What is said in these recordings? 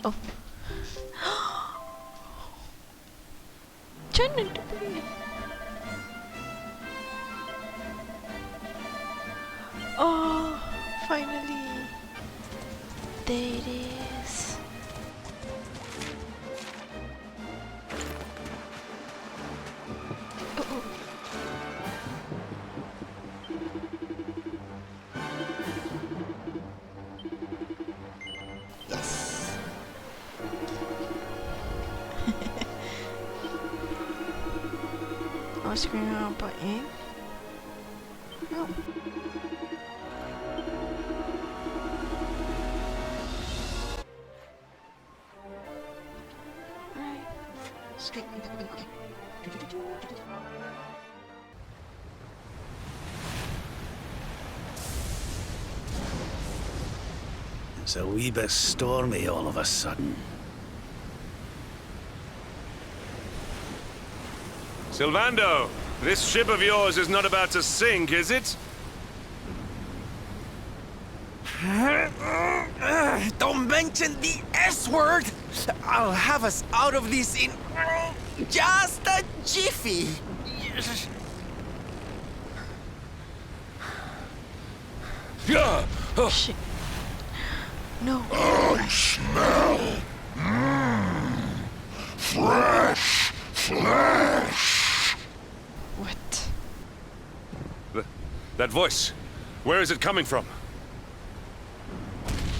Oh. Jangan dibeli. Oh, finally. There it is. Oh. Yes. I was screaming about it. No. It's a wee bit stormy all of a sudden. Sylvando, this ship of yours is not about to sink, is it? Don't mention the S word! I'll have us out of this in just a jiffy. Shit. No. I smell fresh flesh. What? That voice, where is it coming from?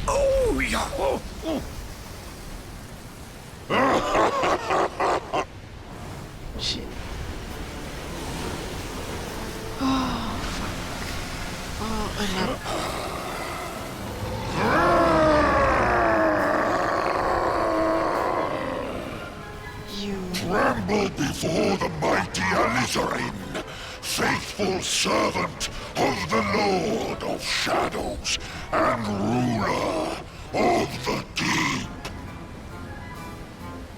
Oh, yeah. Shit. Oh, fuck. Oh, enough. You. Tremble before the mighty Elusive, faithful servant of the Lord of Shadows and ruler of the deep.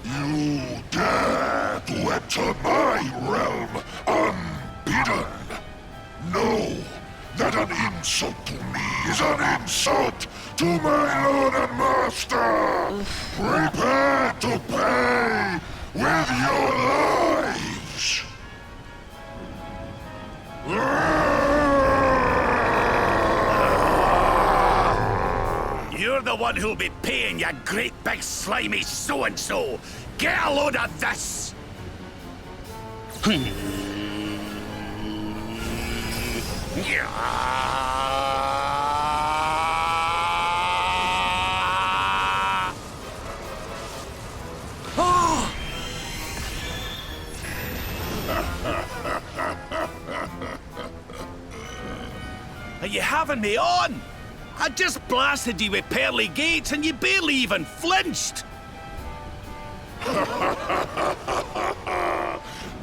You dare to enter my realm unbidden. Know that an insult to me is an insult to my lord and master. Prepare to pay with your lives. You're the one who'll be paying, you great big slimy so-and-so! Get a load of this! Are you having me on? I just blasted you with pearly gates and you barely even flinched!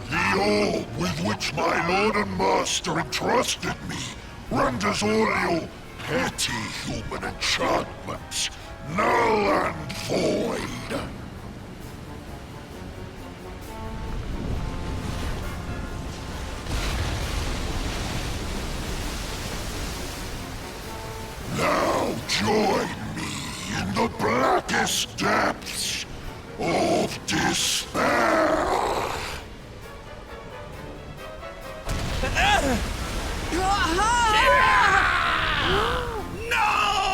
The orb with which my lord and master entrusted me renders all your petty human enchantments null and void. Now join me in the blackest depths of despair. No!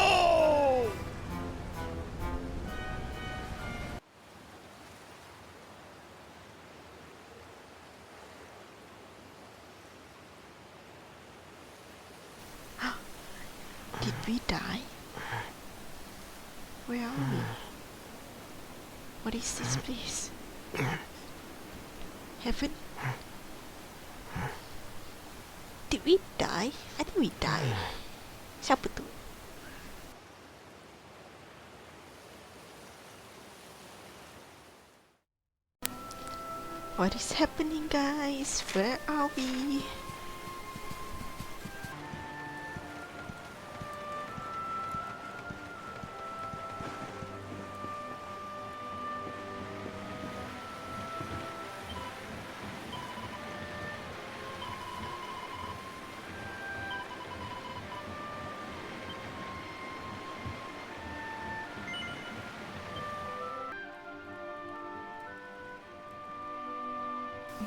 Did we die? Where are we? What is this place? Heaven? Did we die? I think we died. Siapa tu? What is happening, guys? Where are we?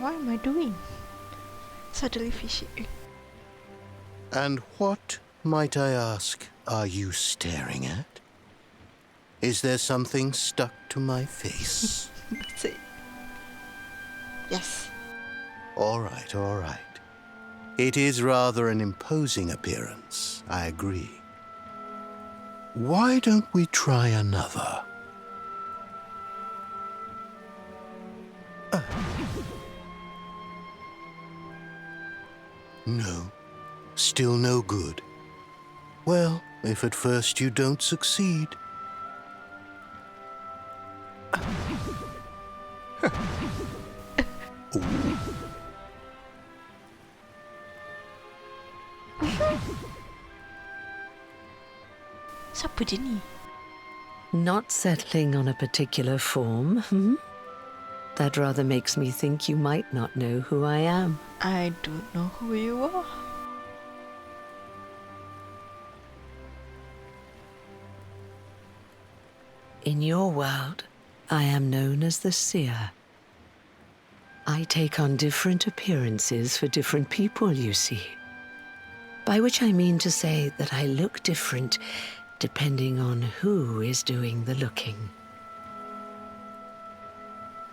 What am I doing? Suddenly fishy. And what, might I ask, are you staring at? Is there something stuck to my face? That's it. Yes. All right, all right. It is rather an imposing appearance, I agree. Why don't we try another? No, still no good. Well, if at first you don't succeed. Siapa dia ni? Not settling on a particular form, hmm? That rather makes me think you might not know who I am. I don't know who you are. In your world, I am known as the Seer. I take on different appearances for different people, you see. By which I mean to say that I look different depending on who is doing the looking.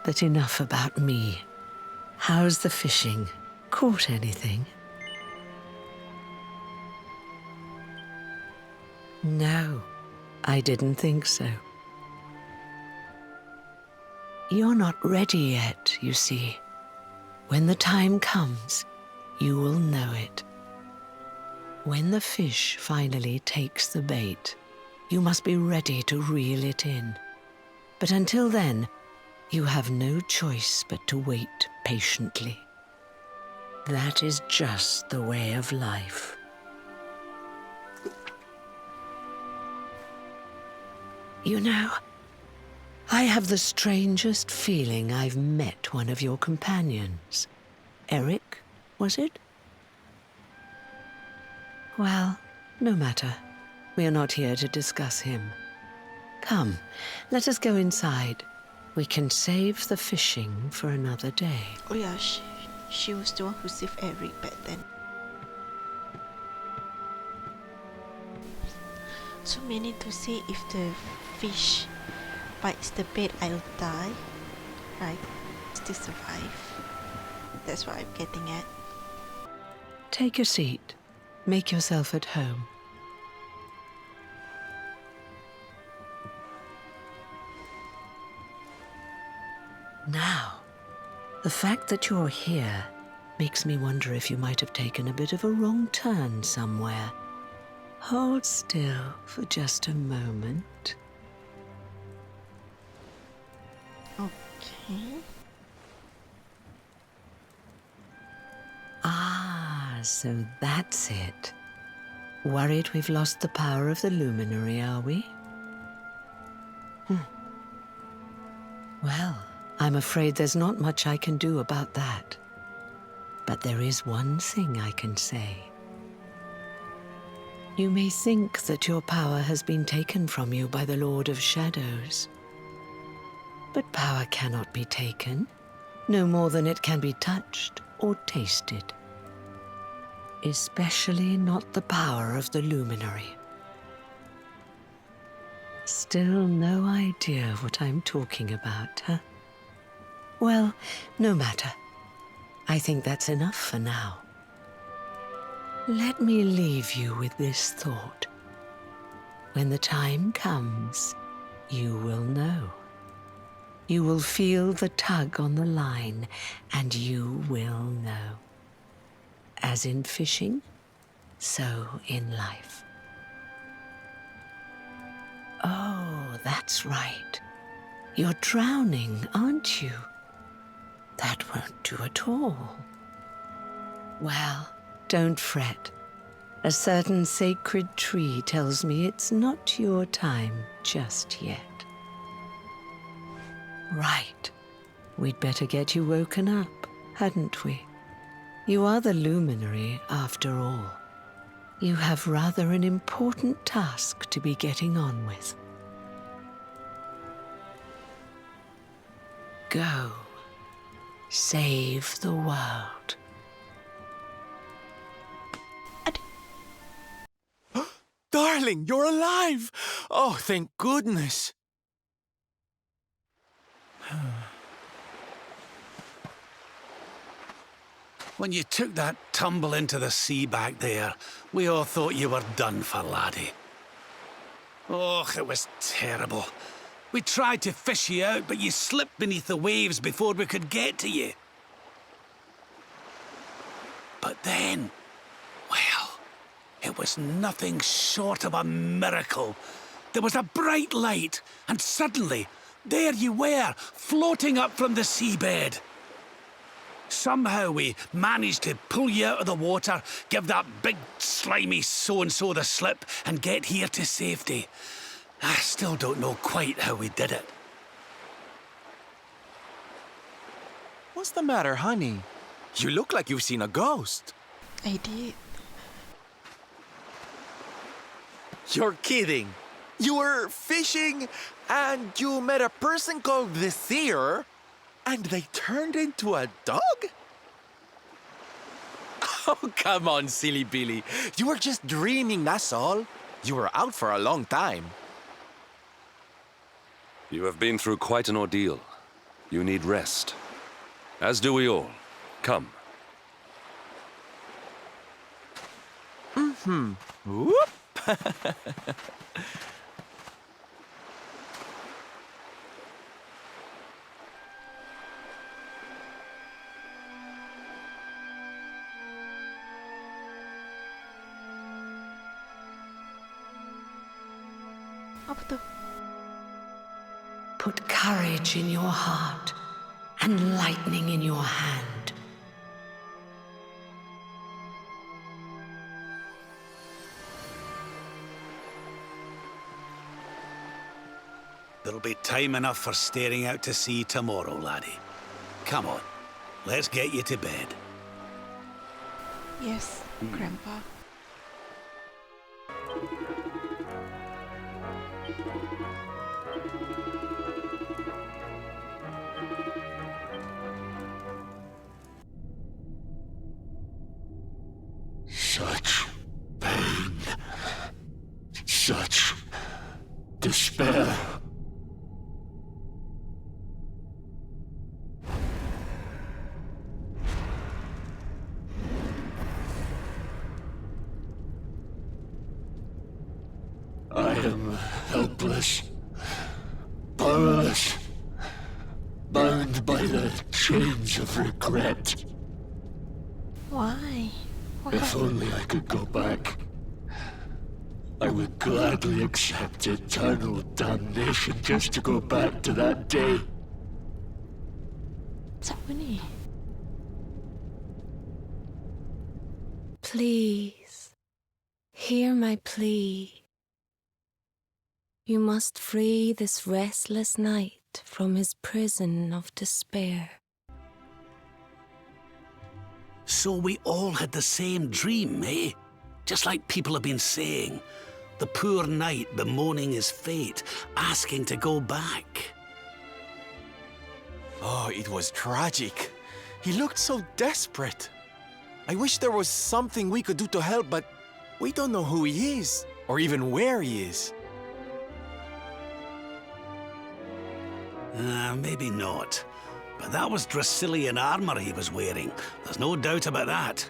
But enough about me. How's the fishing? Caught anything? No, I didn't think so. You're not ready yet, you see. When the time comes, you will know it. When the fish finally takes the bait, you must be ready to reel it in. But until then, you have no choice but to wait patiently. That is just the way of life. You know, I have the strangest feeling I've met one of your companions. Eric, was it? Well, no matter. We are not here to discuss him. Come, let us go inside. We can save the fishing for another day. Oh yeah, she was the one who saved Eric back then. So meaning to say if the fish bites the bait, I'll die, right? Still survive. That's what I'm getting at. Take a seat. Make yourself at home. Now, the fact that you're here makes me wonder if you might have taken a bit of a wrong turn somewhere. Hold still for just a moment. Okay. Ah, so that's it. Worried we've lost the power of the Luminary, are we? Well, I'm afraid there's not much I can do about that. But there is one thing I can say. You may think that your power has been taken from you by the Lord of Shadows. But power cannot be taken, no more than it can be touched or tasted. Especially not the power of the Luminary. Still no idea what I'm talking about, huh? Well, no matter. I think that's enough for now. Let me leave you with this thought. When the time comes, you will know. You will feel the tug on the line, and you will know. As in fishing, so in life. Oh, that's right. You're drowning, aren't you? That won't do at all. Well, don't fret. A certain sacred tree tells me it's not your time just yet. Right. We'd better get you woken up, hadn't we? You are the Luminary, after all. You have rather an important task to be getting on with. Go. save the world. Darling, you're alive! Oh, thank goodness. When you took that tumble into the sea back there, we all thought you were done for, laddie. Oh, it was terrible. We tried to fish you out, but you slipped beneath the waves before we could get to you. But then, well, it was nothing short of a miracle. There was a bright light, and suddenly, there you were, floating up from the seabed. Somehow we managed to pull you out of the water, give that big, slimy so-and-so the slip, and get here to safety. I still don't know quite how we did it. What's the matter, honey? You look like you've seen a ghost. I did. You're kidding. You were fishing and you met a person called the Seer and they turned into a dog? Oh, come on, silly Billy. You were just dreaming, that's all. You were out for a long time. You have been through quite an ordeal. You need rest. As do we all. Come. Whoop! Apa tu? Put courage in your heart and lightning in your hand. There'll be time enough for staring out to sea tomorrow, laddie. Come on, let's get you to bed. Yes, Grandpa. Such pain. Such despair. I am helpless, powerless, bound by the chains of regret. Why? What If happened? only I could go back, I would gladly accept eternal damnation just to go back to that day. Siapa ni? Please, hear my plea. You must free this restless knight from his prison of despair. So we all had the same dream, eh? Just like people have been saying. The poor knight bemoaning his fate, asking to go back. Oh, it was tragic. He looked so desperate. I wish there was something we could do to help, but we don't know who he is, or even where he is. Maybe not. But that was Dracilian armor he was wearing. There's no doubt about that.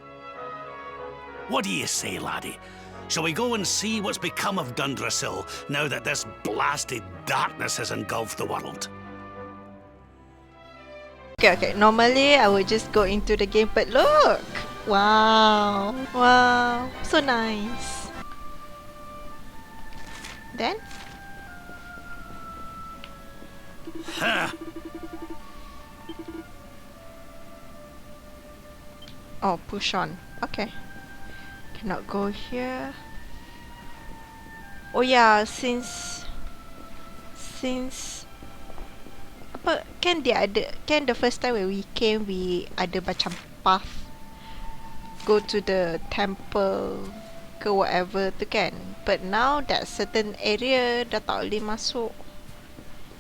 What do you say, laddie? Shall we go and see what's become of Dundrasil now that this blasted darkness has engulfed the world? Okay. Normally, I would just go into the game, but look! Wow! Wow! So nice. Then? Huh. Oh, push on. Okay. Cannot go here. Oh yeah, since apa kan dia ada, kan the first time when we came we ada macam path go to the temple ke whatever tu kan, but now that certain area dah tak boleh masuk.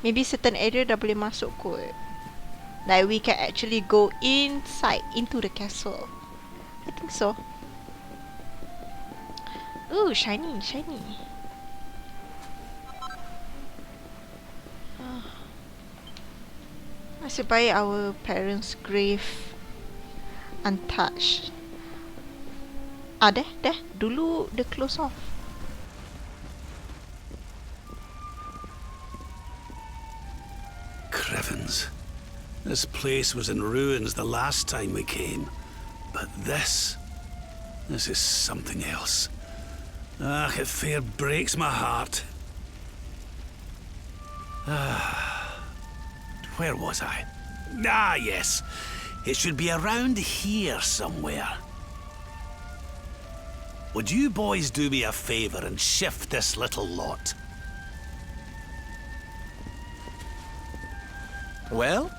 Maybe certain area dah boleh masuk kot. Like we can actually go inside into the castle. I think so. Ooh, shiny, shiny. Nasib baik our parents' grave untouched. Dah. Dulu dia close off. Crivens. This place was in ruins the last time we came. But this is something else. Ah, it fair breaks my heart. Where was I? Ah, yes. It should be around here somewhere. Would you boys do me a favor and shift this little lot? Well,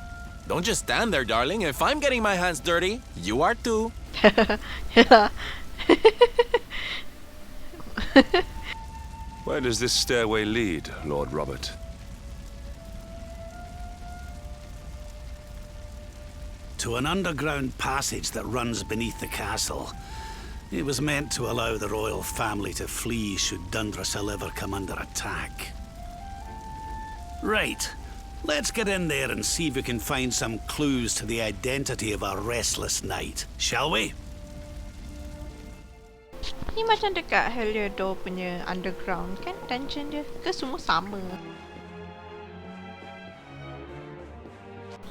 don't just stand there, darling. If I'm getting my hands dirty, you are too. Yeah. Where does this stairway lead, Lord Robert? To an underground passage that runs beneath the castle. It was meant to allow the royal family to flee should Dundrasil ever come under attack. Right. Let's get in there and see if we can find some clues to the identity of our restless knight, shall we? Ni macam dekat Heliodor punya underground kan dungeon dia. Ke semua sama?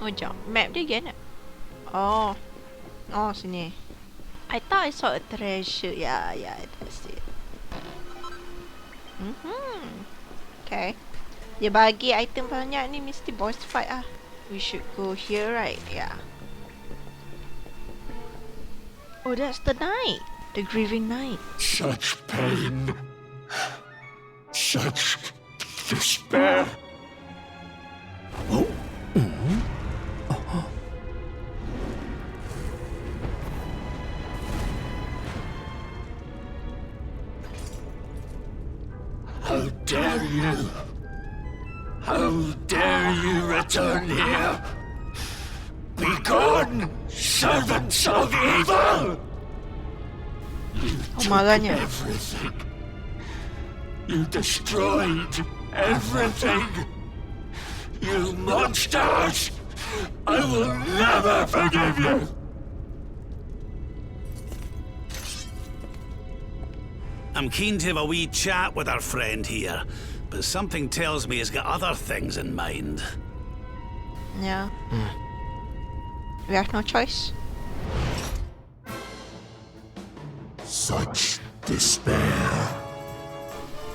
Oh, jom. Map dia kan? Oh. Oh, sini. I thought I saw a treasure. Yeah, that's it. Okay. Dia bagi item banyak ni, mesti boss fight ah. We should go here, right? Yeah. Oh, that's the knight. The grieving knight. Such pain. Such despair. How dare you? How dare you return here? Begone, servants of evil! You took malanya. everything. You destroyed everything. You monsters! I will never forgive you! I'm keen to have a wee chat with our friend here, but something tells me he's got other things in mind. Yeah. We have no choice. Such despair.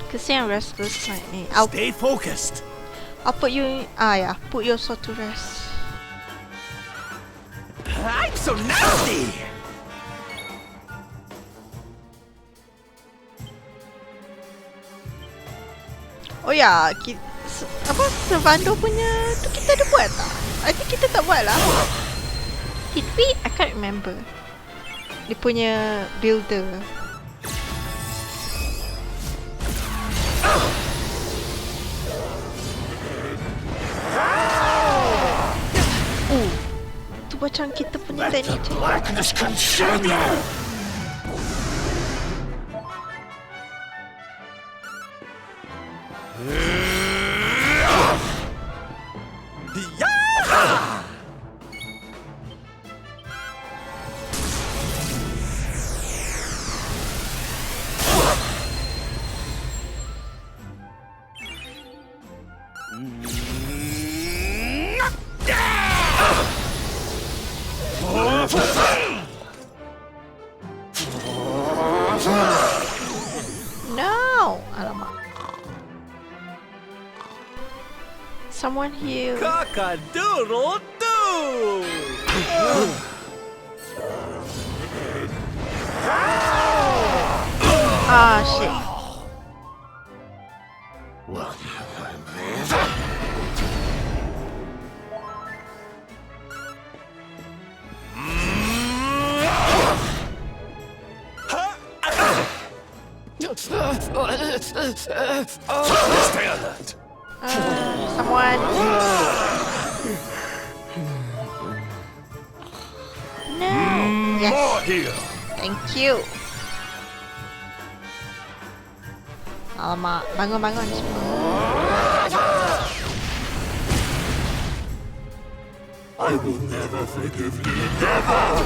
Kesian restless night ni. Stay focused. I'll put you. Yeah. Put your sword to rest. I'm so nasty! Oh ya, apa Servando punya tu kita ada buat tak? I think kita tak buat lah. Did we? I can't remember. Dia punya builder. Tu macam kita punya Let the teknik je. blackness consume you! No! Alamak. Someone heal. Cock-a-doodle-doo! Ah, shit. What have I made? Someone. Yes. More here. Thank you. Alamak, bangun semua. I will never forgive you, never!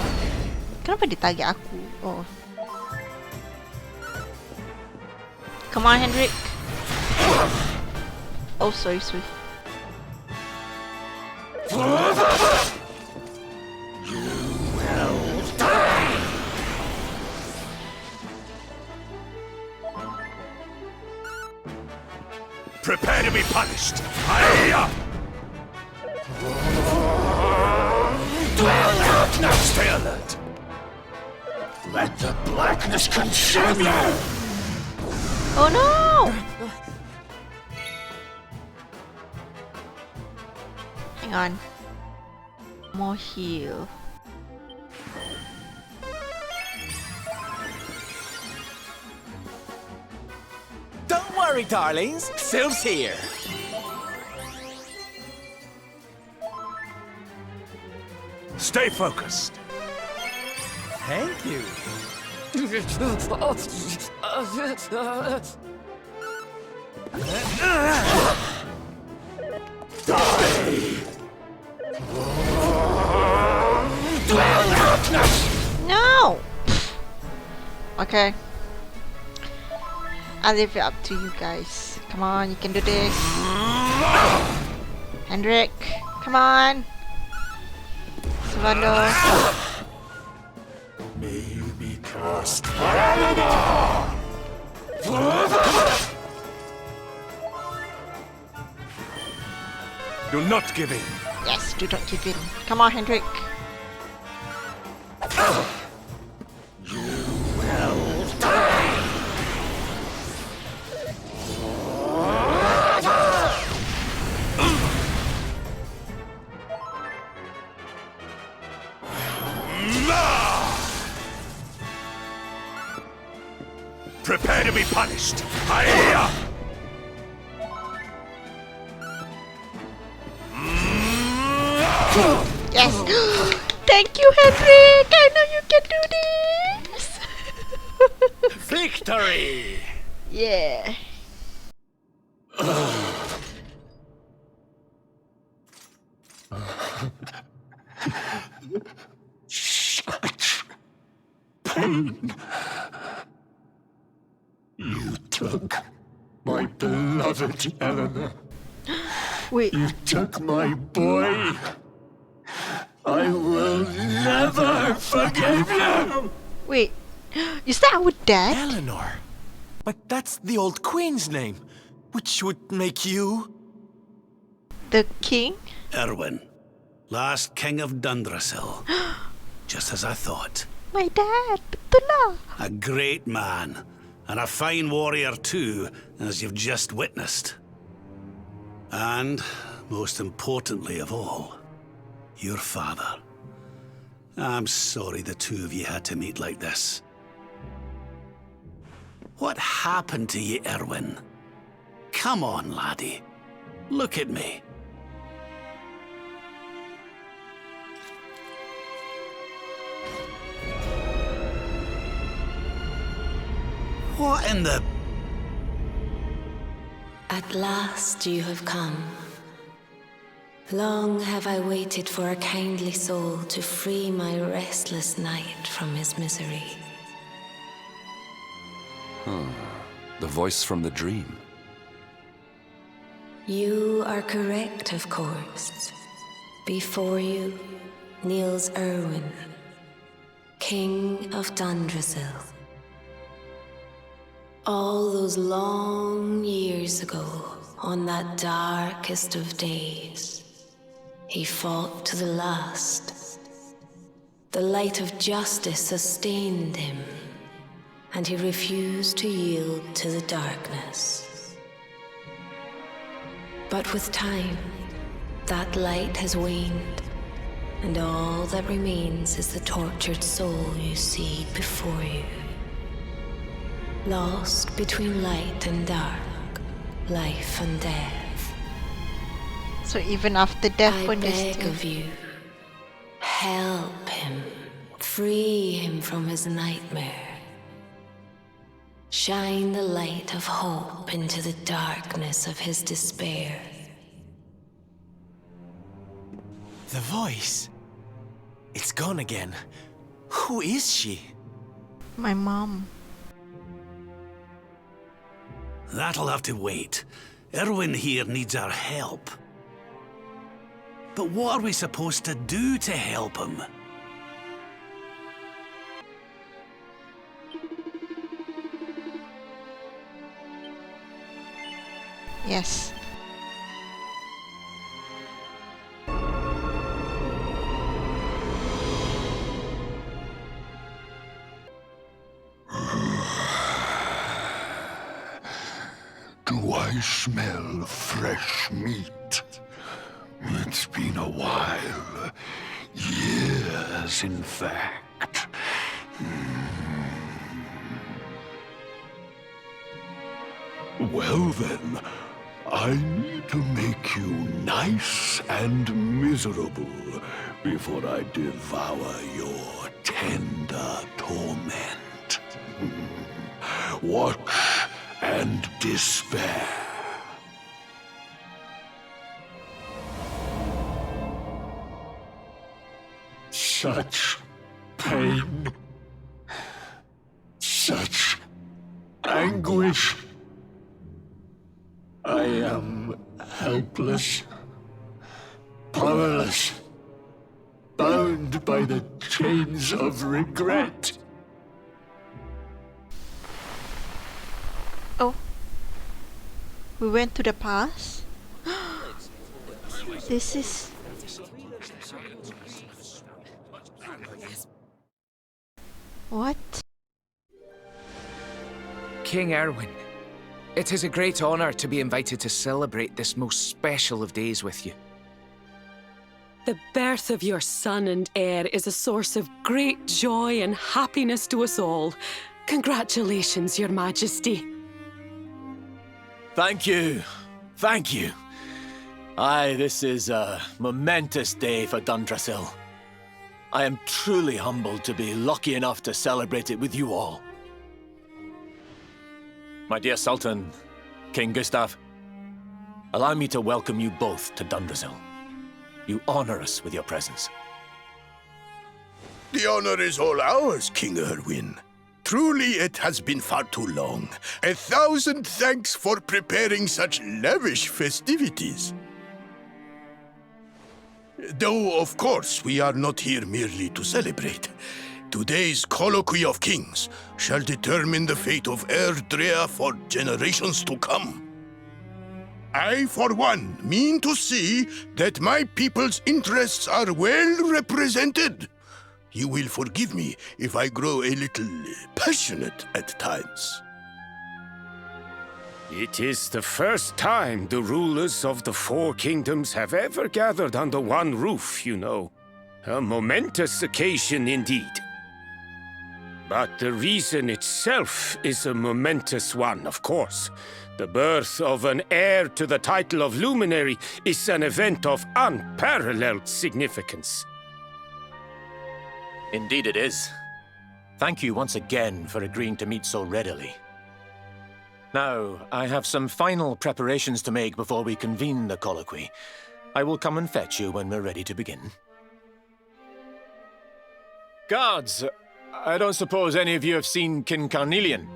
Kenapa dia target aku? Oh. Come on, Hendrik. Oh, sorry. Prepare to be punished. Hiya! Stay alert. Let the blackness consume you! Oh no! Hang on. More heal. Don't worry, darlings. Sylph's here. Stay focused. Thank you. No! Okay. I'll leave it up to you guys. Come on, you can do this. Hendrik, come on. Savannah. May you be cursed forevermore! Do not give in. Yes, do not give in. Come on, Hendrik. Prepare to be punished. Hiya! Yes! Thank you, Hendrik! I know you can do this! Victory! Yeah. Such pain. You took my beloved Eleanor. Wait, You took my boy. I will never forgive you. wait. Is that our dad? Eleanor. But that's the old queen's name, which would make you... The king? Erwin, last king of Dundrasil. Just as I thought. My dad, betul lah. A great man. And a fine warrior too, as you've just witnessed. And, most importantly of all, your father. I'm sorry the two of you had to meet like this. What happened to you, Erwin? Come on, laddie. Look at me. What in the... At last you have come. Long have I waited for a kindly soul to free my restless night from his misery. The voice from the dream. You are correct, of course. Before you kneels Erwin, King of Dundrasil. All those long years ago, on that darkest of days, he fought to the last. The light of justice sustained him, and he refused to yield to the darkness. But with time, that light has waned, and all that remains is the tortured soul you see before you. Lost between light and dark, life and death. So even after death, I when beg of you, help him Free him from his nightmare. Shine the light of hope into the darkness of his despair. The voice. It's gone again. Who is she? My mom. That'll have to wait. Erwin here needs our help. But what are we supposed to do to help him? Yes. Do I smell fresh meat? It's been a while. Years, in fact. Well then, I need to make you nice and miserable before I devour your tender torment. Watch and despair. Such pain. Such anguish. I am helpless, powerless, bound by the chains of regret. Oh. We went to the past? This is... What? King Erwin, it is a great honor to be invited to celebrate this most special of days with you. The birth of your son and heir is a source of great joy and happiness to us all. Congratulations, Your Majesty. Thank you. Thank you. Aye, this is a momentous day for Dundrasil. I am truly humbled to be lucky enough to celebrate it with you all. My dear Sultan, King Gustav, allow me to welcome you both to Dundrasil. You honor us with your presence. The honor is all ours, King Erwin. Truly, it has been far too long. 1,000 thanks for preparing such lavish festivities. Though, of course, we are not here merely to celebrate. Today's Colloquy of Kings shall determine the fate of Erdrea for generations to come. I, for one, mean to see that my people's interests are well represented. You will forgive me if I grow a little passionate at times. It is the first time the rulers of the Four Kingdoms have ever gathered under one roof, you know. A momentous occasion indeed. But the reason itself is a momentous one, of course. The birth of an heir to the title of Luminary is an event of unparalleled significance. Indeed it is. Thank you once again for agreeing to meet so readily. Now, I have some final preparations to make before we convene the colloquy. I will come and fetch you when we're ready to begin. Guards, I don't suppose any of you have seen King Carnelian?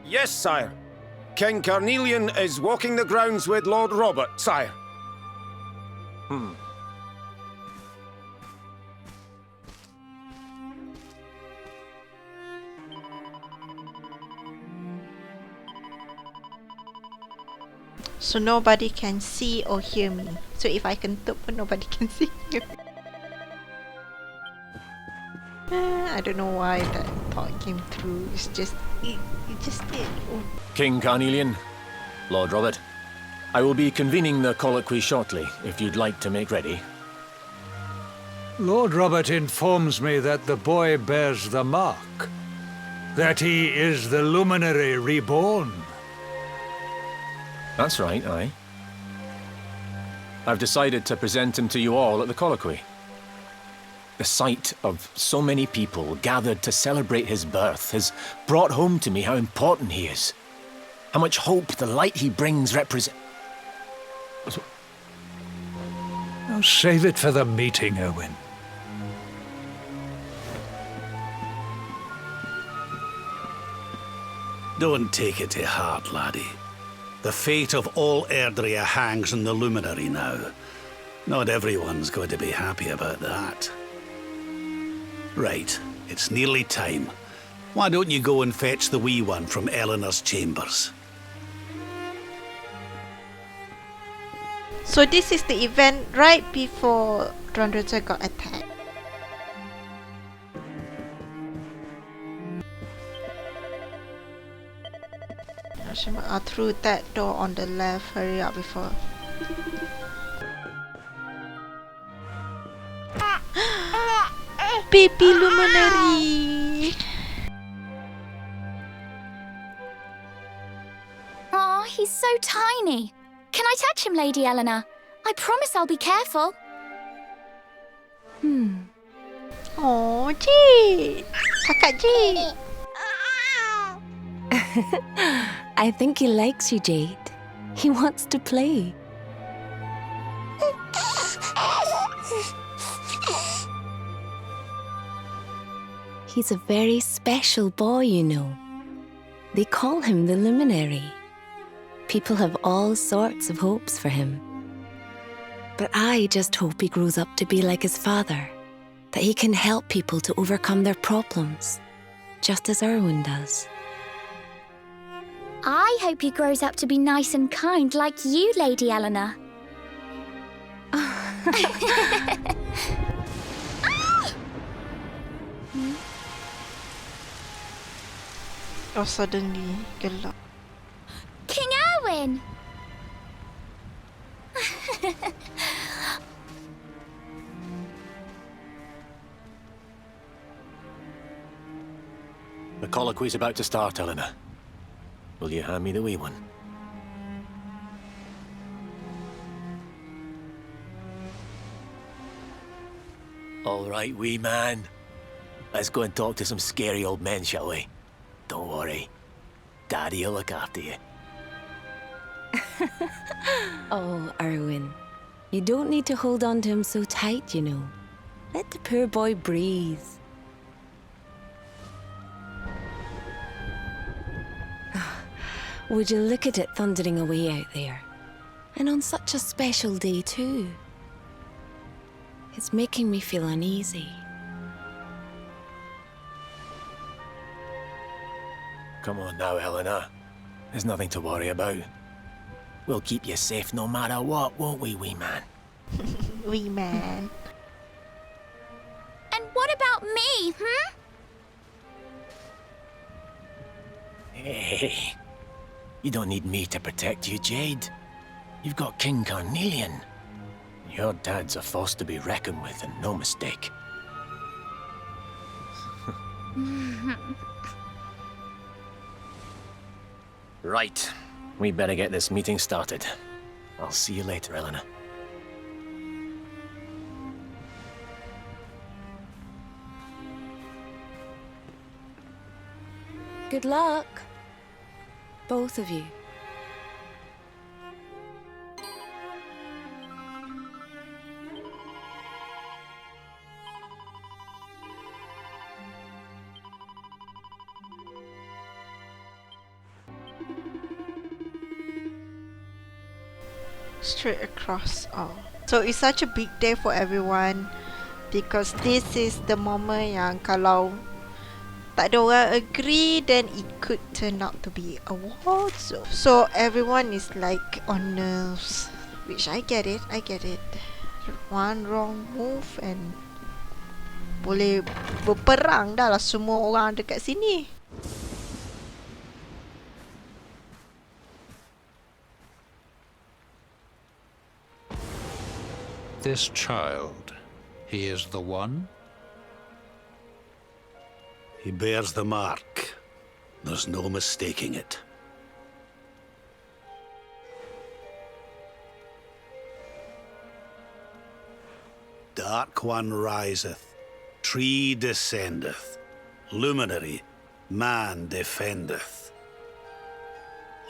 Yes, sire. King Carnelian is walking the grounds with Lord Robert, sire. So nobody can see or hear me. So if I can talk, nobody can see you. I don't know why that thought came through. It's just... It just did. Oh. King Carnelian, Lord Robert, I will be convening the colloquy shortly, if you'd like to make ready. Lord Robert informs me that the boy bears the mark. That he is the Luminary reborn. That's right, aye. I've decided to present him to you all at the colloquy. The sight of so many people gathered to celebrate his birth has brought home to me how important he is. How much hope the light he brings represents. Now save it for the meeting, Owen. Don't take it to heart, laddie. The fate of all Erdrea hangs on the Luminary now. Not everyone's going to be happy about that. Right, it's nearly time. Why don't you go and fetch the wee one from Eleanor's chambers? So this is the event right before Drondrota got attacked. Through that door on the left. Hurry up before. Baby Luminary! Aw, he's so tiny. Can I touch him, Lady Eleanor? I promise I'll be careful. Oh, Jade! Kakak Jade! I think he likes you, Jade. He wants to play. He's a very special boy, you know. They call him the Luminary. People have all sorts of hopes for him. But I just hope he grows up to be like his father, that he can help people to overcome their problems, just as Erwin does. I hope he grows up to be nice and kind like you, Lady Eleanor. Oh, suddenly, gelap. King Erwin! The colloquy's about to start, Eleanor. Will you hand me the wee one? All right, wee man. Let's go and talk to some scary old men, shall we? Don't worry. Daddy'll look after you. Oh, Erwin. You don't need to hold on to him so tight, you know. Let the poor boy breathe. Would you look at it thundering away out there? And on such a special day, too. It's making me feel uneasy. Come on now, Eleanor. There's nothing to worry about. We'll keep you safe no matter what, won't we, wee man? Wee man. And what about me, Hey, you don't need me to protect you, Jade. You've got King Carnelian. Your dad's a force to be reckoned with, and no mistake. Right. We better get this meeting started. I'll see you later, Eleanor. Good luck. Both of you. Straight across. Oh. So it's such a big day for everyone because this is the moment yang kalau tak ada orang agree, then it could turn out to be a war. So everyone is like on nerves, which I get it. One wrong move and boleh berperang dah lah semua orang dekat sini. This child, he is the one? He bears the mark. There's no mistaking it. Dark One riseth, Tree descendeth, luminary, man defendeth.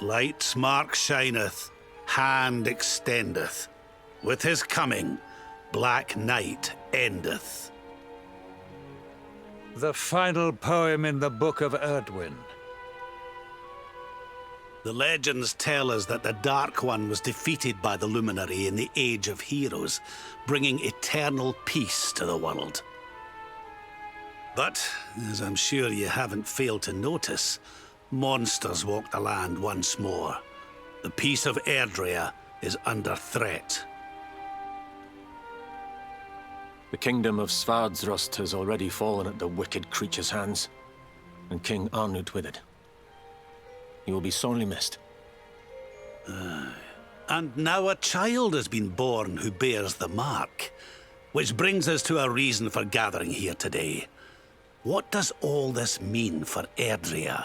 Light's mark shineth, hand extendeth. With his coming, black night endeth. The final poem in the Book of Erdwin. The legends tell us that the Dark One was defeated by the Luminary in the Age of Heroes, bringing eternal peace to the world. But, as I'm sure you haven't failed to notice, monsters walk the land once more. The peace of Erdrea is under threat. The kingdom of Svardsrust has already fallen at the wicked creature's hands, and King Arnut with it. He will be sorely missed. And now a child has been born who bears the mark. Which brings us to a reason for gathering here today. What does all this mean for Erdrea?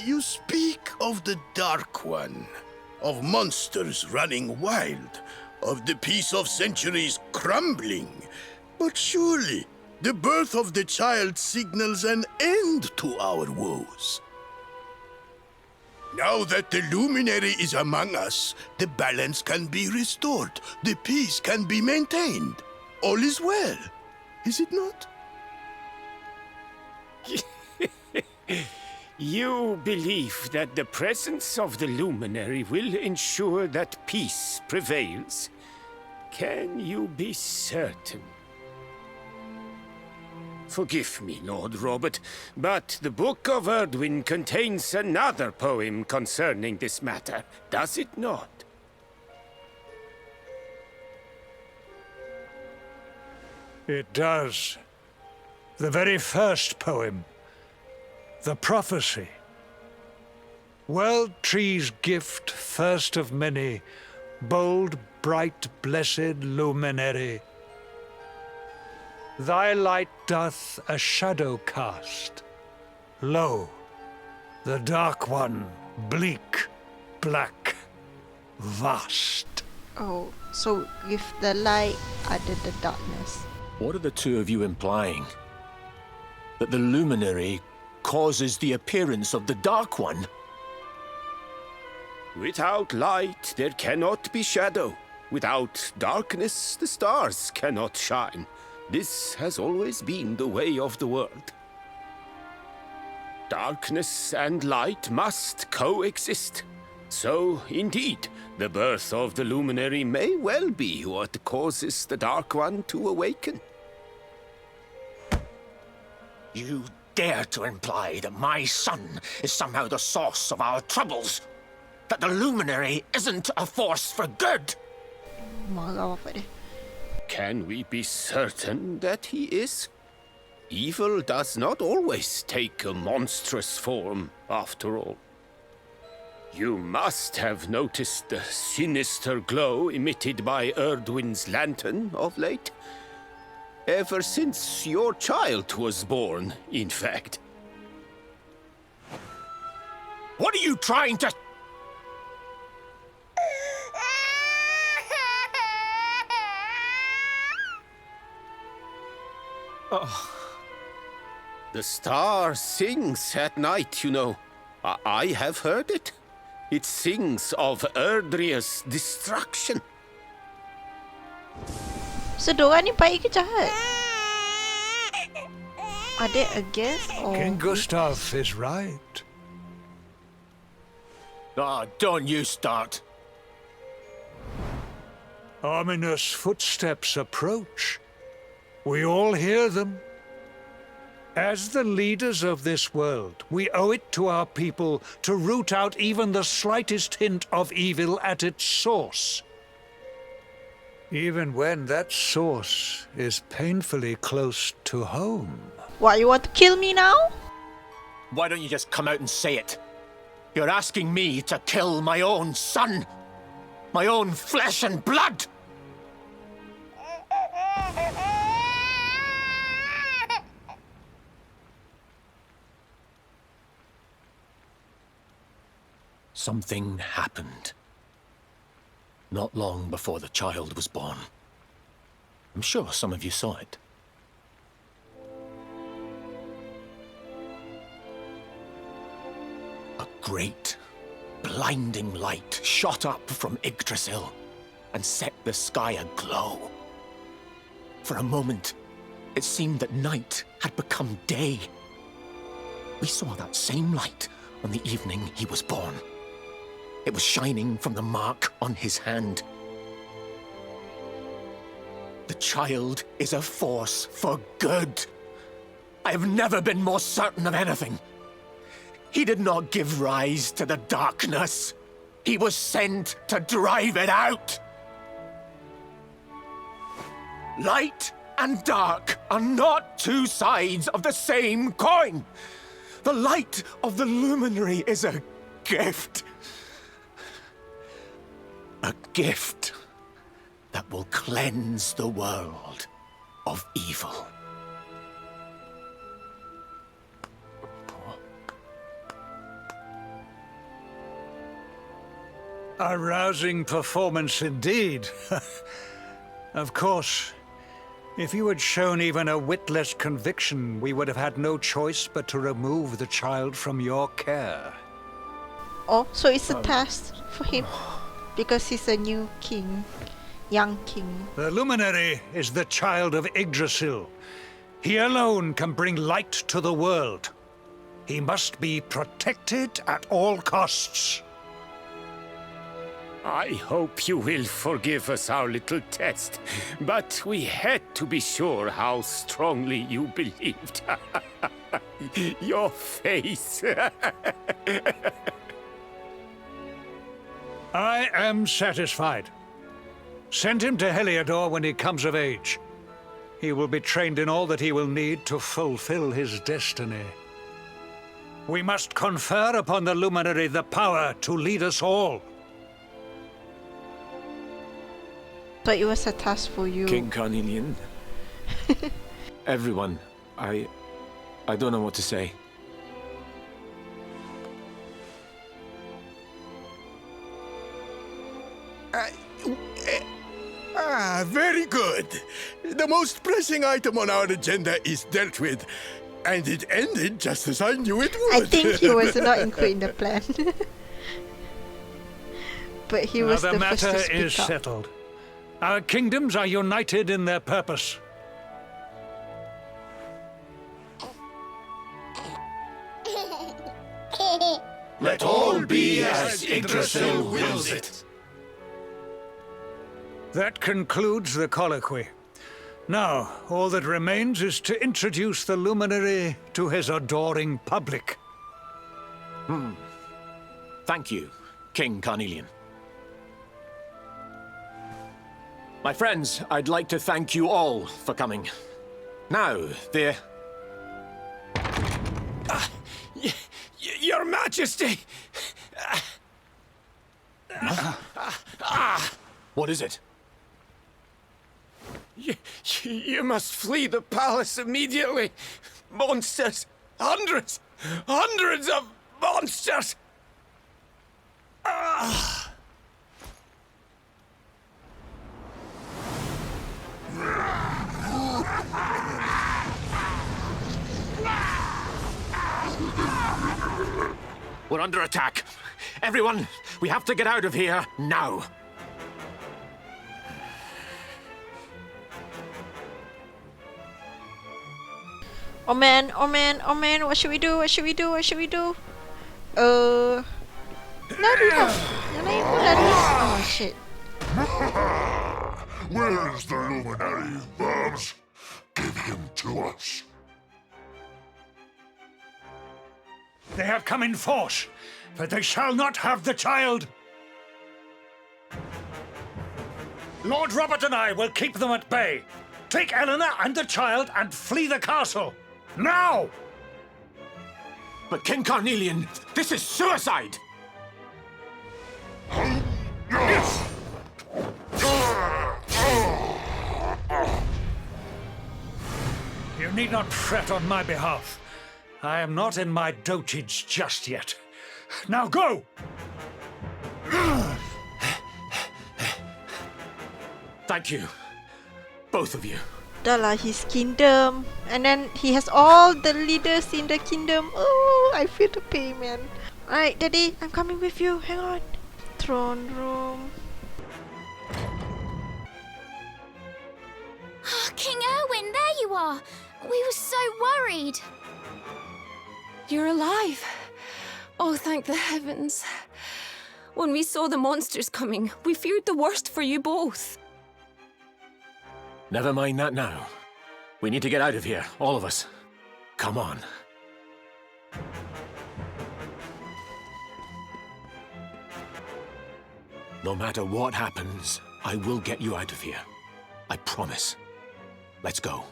You speak of the Dark One, of monsters running wild, of the peace of centuries crumbling. But surely, the birth of the child signals an end to our woes. Now that the Luminary is among us, the balance can be restored, the peace can be maintained. All is well, is it not? You believe that the presence of the Luminary will ensure that peace prevails? Can you be certain? Forgive me, Lord Robert, but the Book of Erdwin contains another poem concerning this matter, does it not? It does. The very first poem. The prophecy. World Tree's gift, first of many, bold, bright, blessed Luminary. Thy light doth a shadow cast. Lo, the Dark One, bleak, black, vast. Oh, so with the light ada the darkness. What are the two of you implying? That the Luminary causes the appearance of the Dark One? Without light, there cannot be shadow. Without darkness, the stars cannot shine. This has always been the way of the world. Darkness and light must coexist. So, indeed, the birth of the Luminary may well be what causes the Dark One to awaken. You dare to imply that my son is somehow the source of our troubles? That the Luminary isn't a force for good? Marah bapak dia. Can we be certain that he is? Evil does not always take a monstrous form, after all. You must have noticed the sinister glow emitted by Erdwin's lantern of late. Ever since your child was born, in fact. What are you trying to... Oh. The star sings at night, you know. I have heard it. It sings of Erdrea's destruction. So, diorang ni baik ke jahat? Are they against or... King Gustav is right. Don't you start. Ominous footsteps approach. We all hear them. As the leaders of this world, we owe it to our people to root out even the slightest hint of evil at its source. Even when that source is painfully close to home. What, you want to kill me now? Why don't you just come out and say it? You're asking me to kill my own son. My own flesh and blood. something happened. Not long before the child was born. I'm sure some of you saw it. A great, blinding light shot up from Yggdrasil and set the sky aglow. For a moment, it seemed that night had become day. We saw that same light on the evening he was born. It was shining from the mark on his hand. The child is a force for good. I have never been more certain of anything. He did not give rise to the darkness. He was sent to drive it out. Light and dark are not two sides of the same coin. The light of the Luminary is a gift. A gift that will cleanse the world of evil. A rousing performance indeed. Of course, if you had shown even a whit less conviction, we would have had no choice but to remove the child from your care. Oh, so it's a test for him because he's a new king, young king. The Luminary is the child of Yggdrasil. He alone can bring light to the world. He must be protected at all costs. I hope you will forgive us our little test, but we had to be sure how strongly you believed. Your face. I am satisfied. Send him to Heliodor when he comes of age. He will be trained in all that he will need to fulfill his destiny. We must confer upon the Luminary the power to lead us all. But it was a task for you. King Carnelian. Everyone, I don't know what to say. Very good. The most pressing item on our agenda is dealt with, and it ended just as I knew it would. I think he was not included in the plan. But he was the the first matter to speak is up. settled. Our kingdoms are united in their purpose. Let all be as Yggdrasil wills it. That concludes the colloquy. Now, all that remains is to introduce the Luminary to his adoring public. Thank you, King Carnelian. My friends, I'd like to thank you all for coming. Now, Your Majesty! What is it? You must flee the palace immediately. Monsters! Hundreds of monsters! We're under attack. Everyone, we have to get out of here now. Oh man, oh man, oh man, what should we do? What should we do? What should we do? Lari lah. Yang lain pun lari. Oh shit. Where is the Luminary, Worms? Give him to us. They have come in force, but they shall not have the child. Lord Robert and I will keep them at bay. Take Eleanor and the child and flee the castle. Now! But King Carnelian, this is suicide! You need not fret on my behalf. I am not in my dotage just yet. Now go! Thank you. Both of you. Dah lah, his kingdom. And then he has all the leaders in the kingdom. Oh, I feel the pain, man. Alright, Daddy, I'm coming with you. Hang on. Throne room. King Erwin, there you are. We were so worried. You're alive. Oh, thank the heavens. When we saw the monsters coming, we feared the worst for you both. Never mind that now. We need to get out of here, all of us. Come on. No matter what happens, I will get you out of here. I promise. Let's go.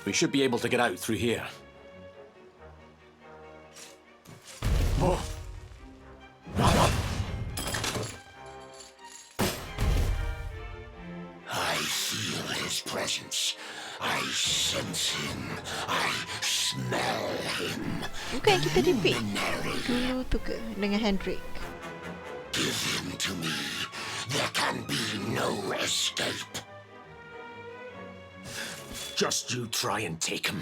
We should be able to get out through here. Oh. I feel his presence. I sense him. I smell him. Bukan kita repeat dulu tu ke dengan Hendrik? Give him to me. There can be no escape. Just you try and take him.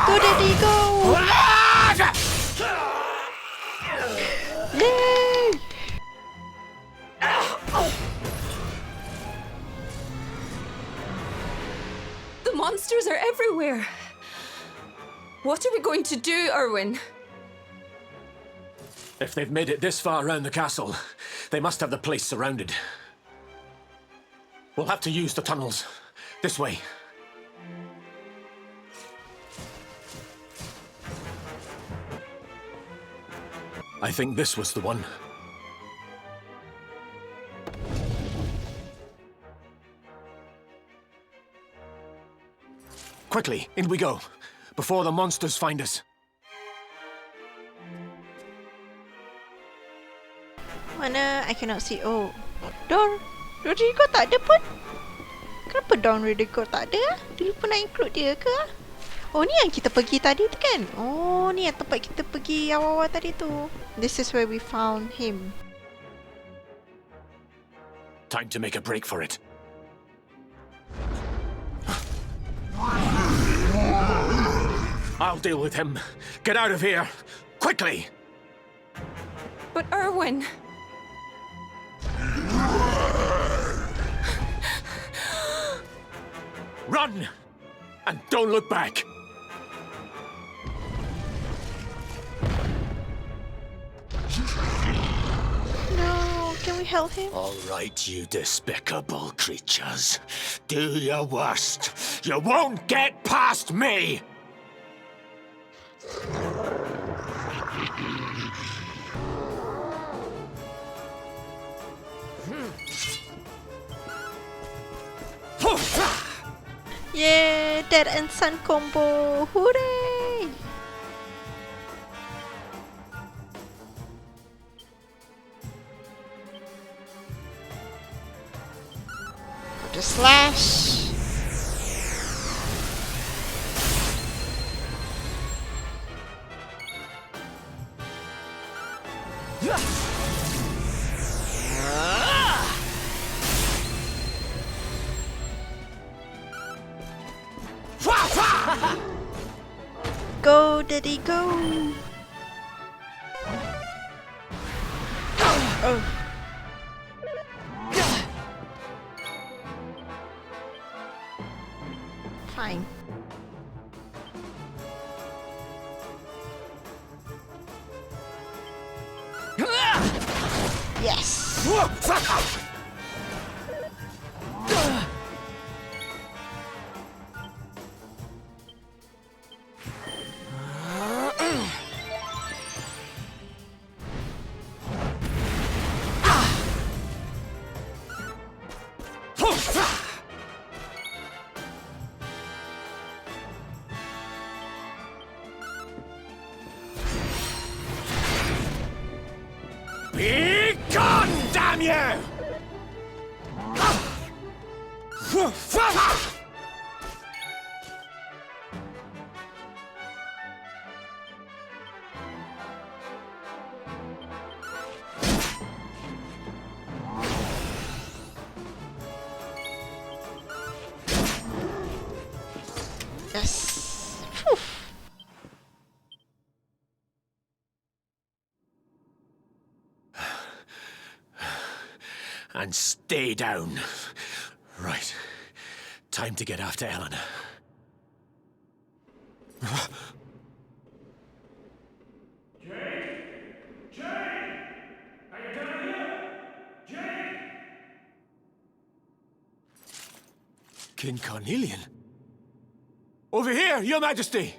Go, Daddy, go! Yay! The monsters are everywhere. What are we going to do, Erwin? If they've made it this far around the castle, they must have the place surrounded. We'll have to use the tunnels. This way. I think this was the one. Quickly, in we go, before the monsters find us. Mana? I cannot see. Oh, Don Rodrigo tak ada pun. Kenapa Don Rodrigo tak ada? Dulu pun nak include dia ke? Oh, ni yang kita pergi tadi tu kan? Oh, ni yang tempat kita pergi awal-awal tadi tu. This is where we found him. Time to make a break for it. I'll deal with him. Get out of here. Quickly! But Erwin... Run! And don't look back! No, can we help him? All right, you despicable creatures. Do your worst. You won't get past me! Yeah, dad and son combo. Hooray! The slash. Go, Daddy, go! Oh. Fine. Yes! Be gone, damn you! Yes. Phew. And stay down. Right. Time to get after Eleanor. King Carnelian? Over here, Your Majesty!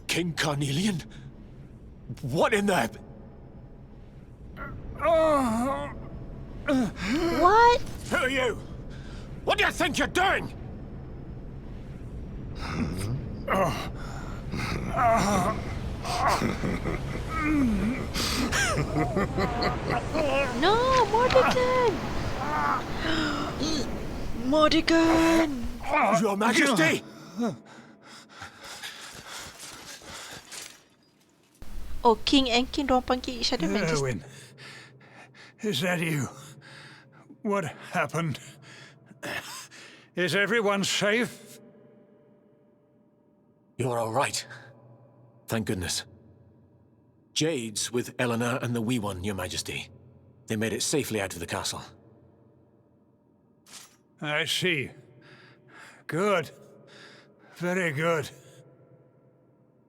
King Carnelian? What in the... What? Who are you? What do you think you're doing? No, Mordigan! Mordigan! Your Majesty! Oh, King and King don't panggil each other Majesty. Erwin, is that you? What happened? Is everyone safe? You're all right. Thank goodness. Jade's with Eleanor and the Wee One, Your Majesty. They made it safely out of the castle. I see. Good. Very good.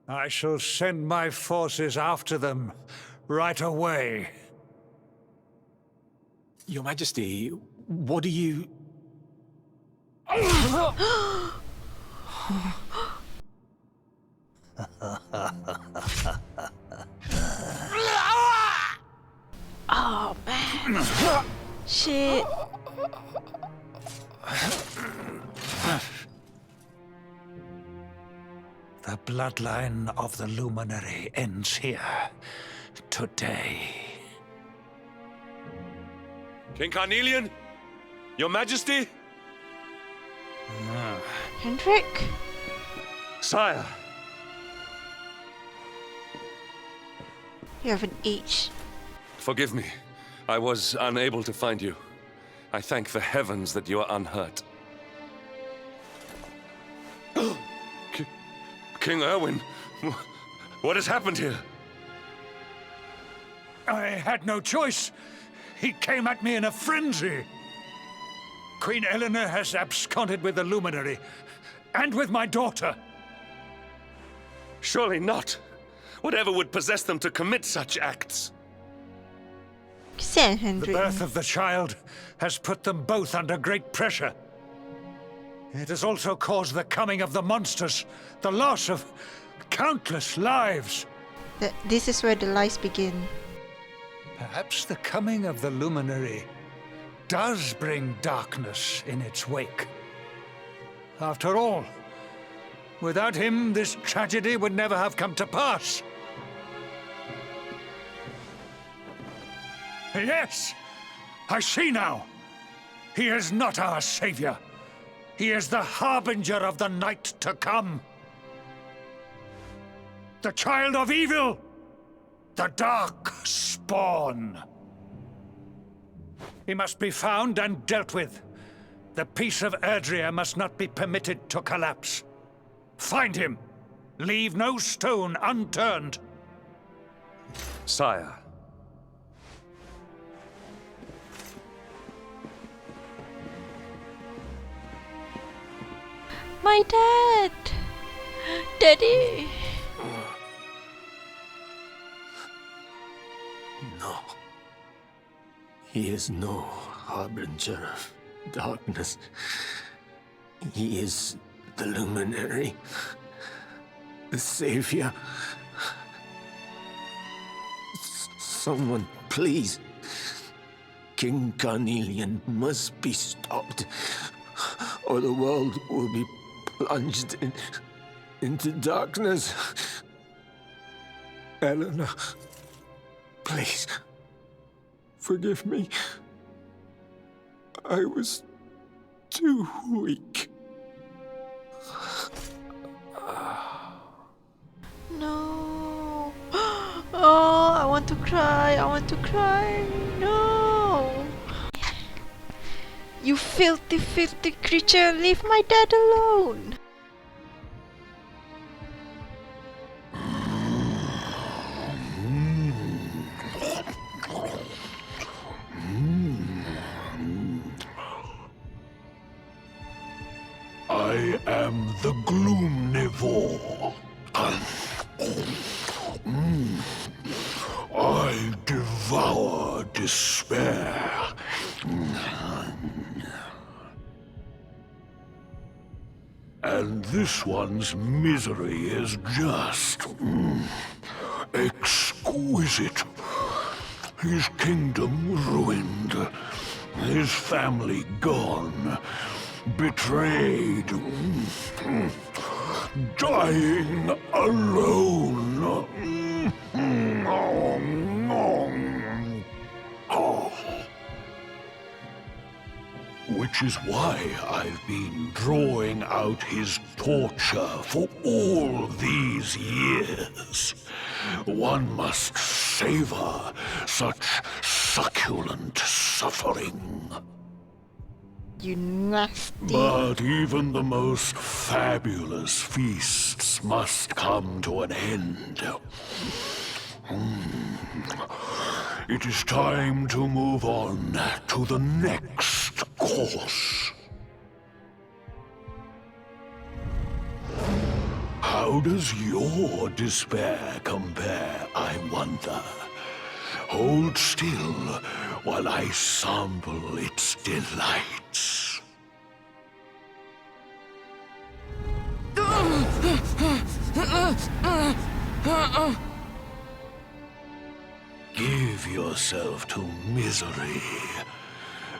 I shall send my forces after them right away. Your Majesty, what do you... Oh, man. Shit. The bloodline of the Luminary ends here. Today. King Carnelian? Your Majesty? Hendrik? Sire. You have an H. Forgive me. I was unable to find you. I thank the heavens that you are unhurt. King Erwin, what has happened here? I had no choice. He came at me in a frenzy. Queen Eleanor has absconded with the Luminary, and with my daughter. Surely not. Whatever would possess them to commit such acts? The birth of the child has put them both under great pressure. It has also caused the coming of the monsters, the loss of countless lives. This is where the lies begin. Perhaps the coming of the Luminary does bring darkness in its wake. After all, without him, this tragedy would never have come to pass. Yes, I see now. He is not our savior. He is the harbinger of the night to come. The child of evil. The dark spawn. He must be found and dealt with. The peace of Erdrea must not be permitted to collapse. Find him. Leave no stone unturned. Sire. My dad! Daddy! No. He is no harbinger of darkness. He is the Luminary, the Savior. Someone, please. King Carnelian must be stopped, or the world will be plunged into darkness. Eleanor, please, forgive me. I was too weak. No. Oh, I want to cry. I want to cry. No. You filthy, filthy creature. Leave my dad alone. I am the Gloomnivore. I devour despair. And this one's misery is just exquisite. His kingdom ruined, his family gone, betrayed, dying alone. Which is why I've been drawing out his torture for all these years. One must savor such succulent suffering. You nasty. But even the most fabulous feasts must come to an end. It is time to move on to the next course. How does your despair compare, I wonder? Hold still while I sample its delights. Give yourself to misery.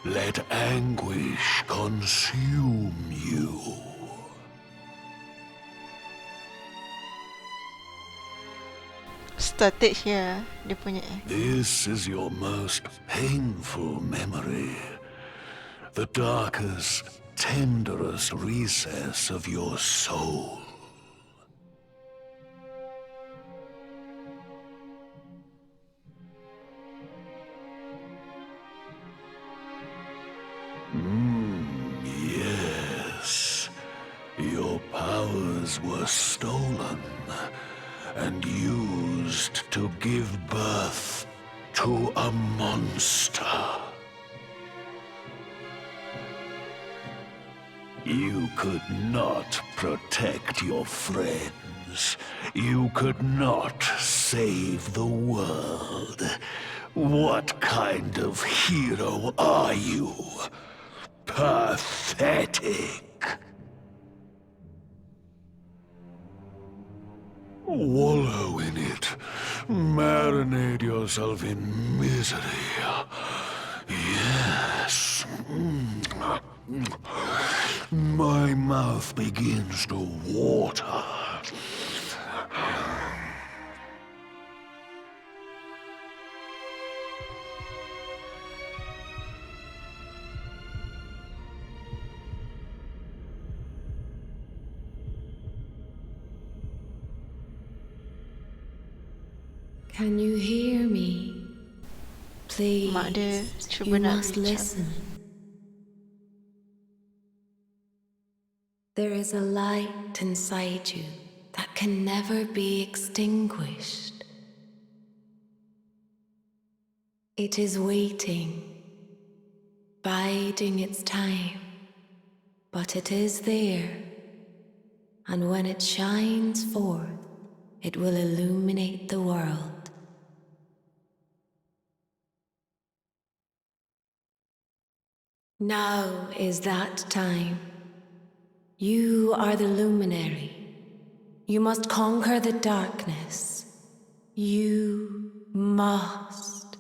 Let anguish consume you. Started here, dia punya. This is your most painful memory. The darkest, tenderest recess of your soul. Yes. Your powers were stolen and used to give birth to a monster. You could not protect your friends. You could not save the world. What kind of hero are you? Pathetic. Wallow in it. Marinate yourself in misery. Yes. My mouth begins to water. Can you hear me? Please, Mak dia cuba you nak must reach out. listen. There is a light inside you that can never be extinguished. It is waiting, biding its time, but it is there, and when it shines forth, it will illuminate the world. Now is that time. You are the Luminary. You must conquer the darkness. You must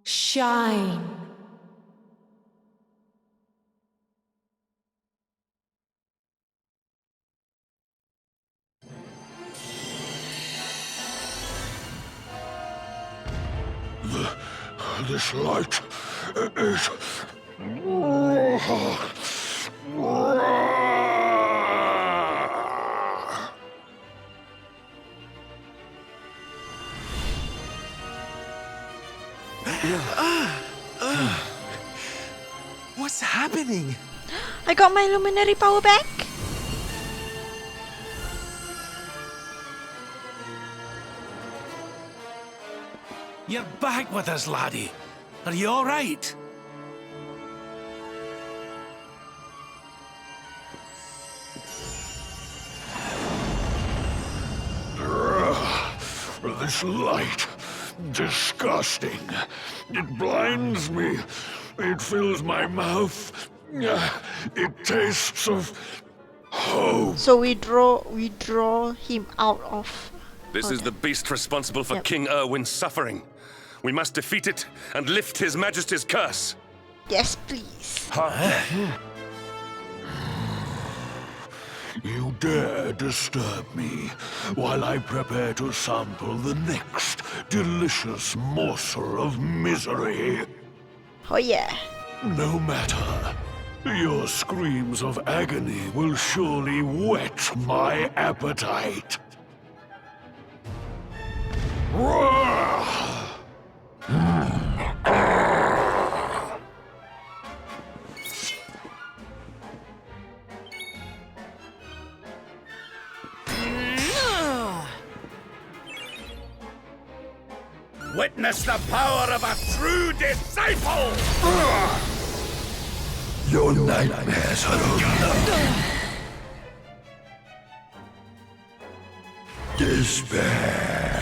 shine. This light is... What's happening? I got my Luminary power back. You're back with us, laddie. Are you all right? This light, disgusting. It blinds me. It fills my mouth. It tastes of hope. So we draw him out of. This is the beast responsible for King Erwin's suffering. We must defeat it and lift His Majesty's curse. Yes, please. You dare disturb me while I prepare to sample the next delicious morsel of misery. Oh yeah. No matter. Your screams of agony will surely whet my appetite. Witness the power of a true disciple! Your nightmares are over. Despair.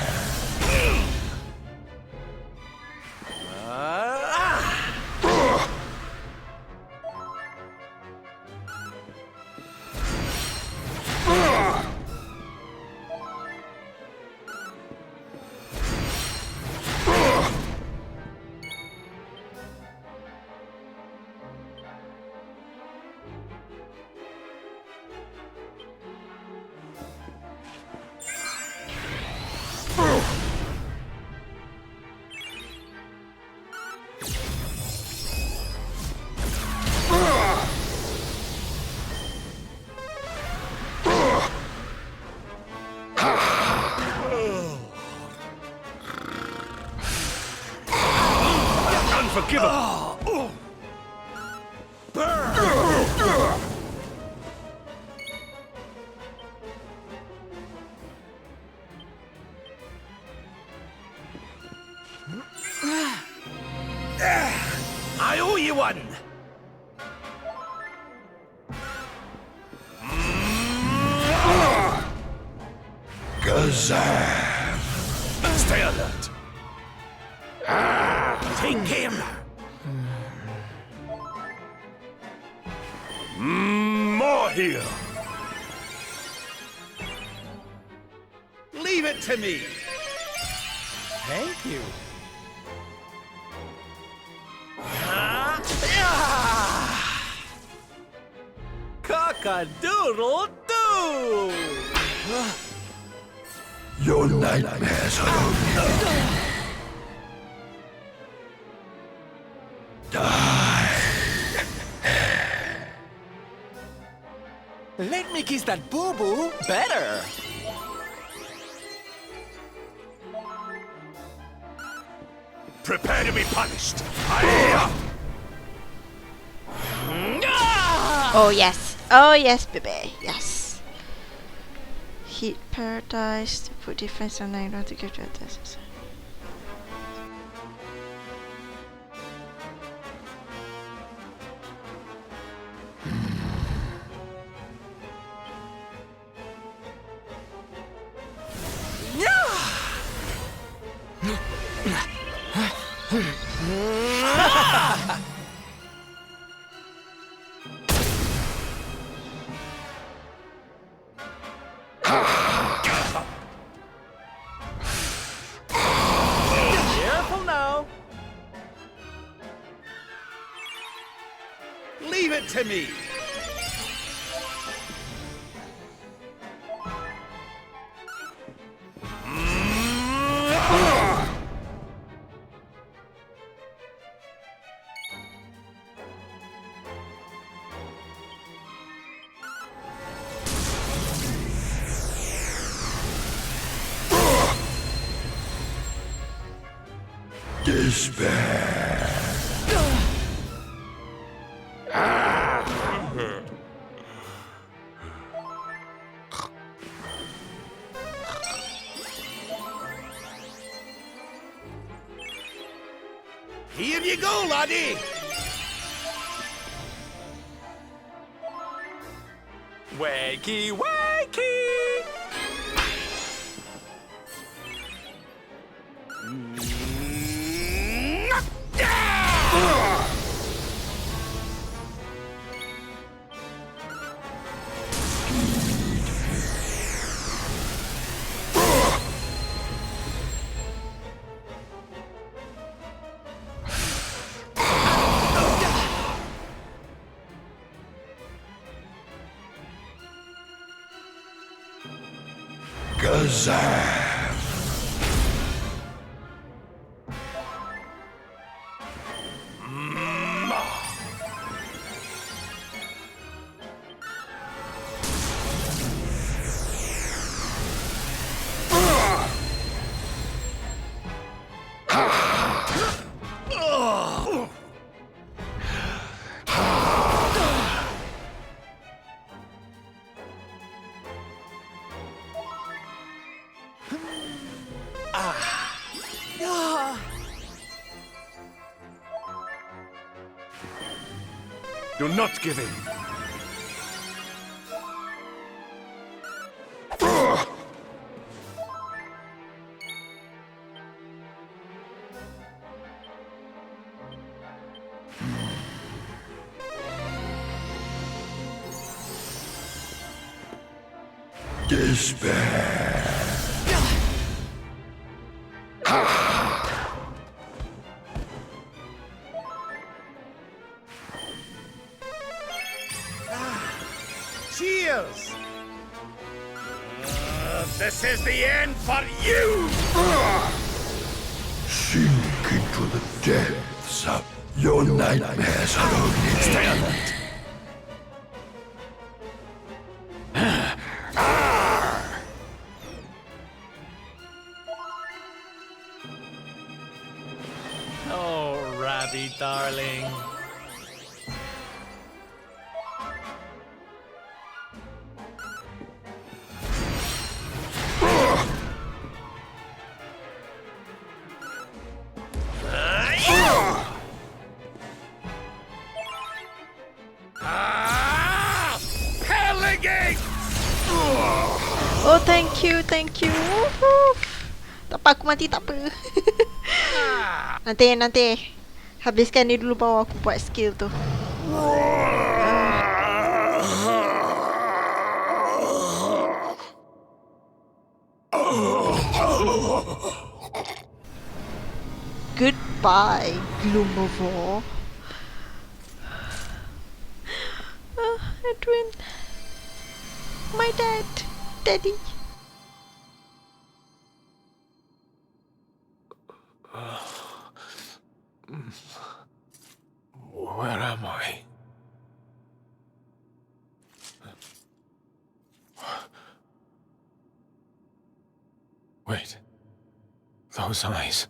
Unforgivable! I owe you one! Gazam! Stay alert! Take care now! More here! Leave it to me! Thank you. Cock-a-doodle-doo! Your nightmares are over. Die. Let me kiss that boo-boo better. Prepare to be punished! Oh yes. Oh yes, baby. Yes. Hit paradise to put defense on 9 to get rid of this. Careful now. Leave it to me! Despair. Here you go, laddie! Wakey, wakey! Gazam. Do not give in. Despair. Cheers! This is the end for you! Sink into the depths. Your nightmares are only daylight. Oh, Rabby, darling. Oh, thank you, thank you. Woohoo. Tak apa, aku mati tak apa. Nanti. Habiskan ni dulu baru aku buat skill tu. Goodbye, Gloomavor. Edwin. My dad. Daddy. Where am I? Wait. Those eyes.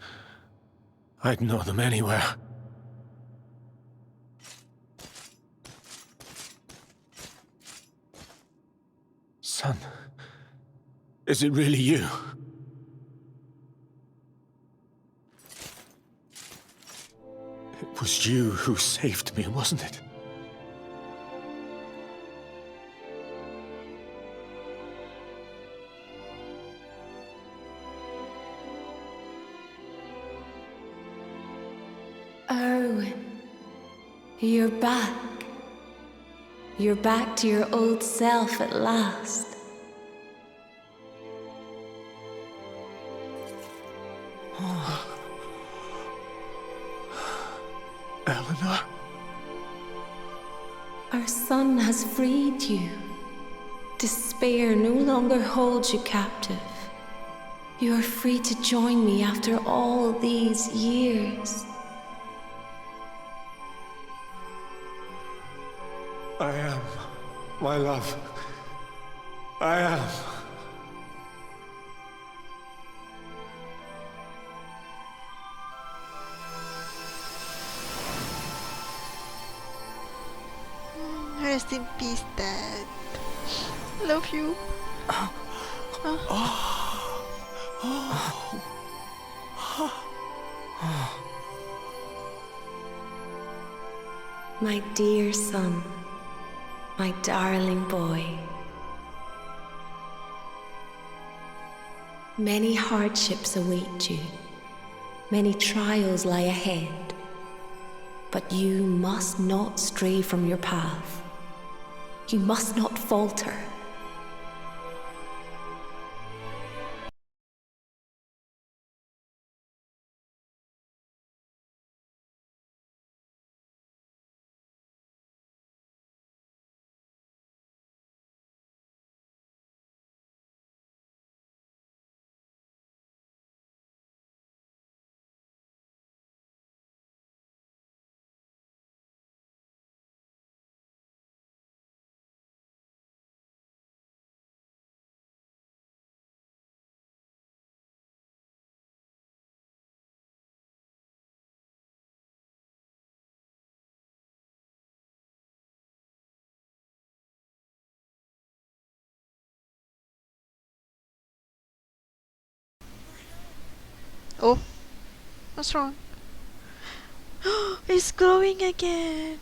I'd know them anywhere. Son, is it really you? It was you who saved me, wasn't it? Erwin, you're back. You're back to your old self at last. Eleanor? Our son has freed you. Despair no longer holds you captive. You are free to join me after all these years. I am, my love. I am. Rest in peace, Dad. Love you. My dear son, my darling boy. Many hardships await you, many trials lie ahead, but you must not stray from your path. You must not falter. Oh, what's wrong? It's glowing again.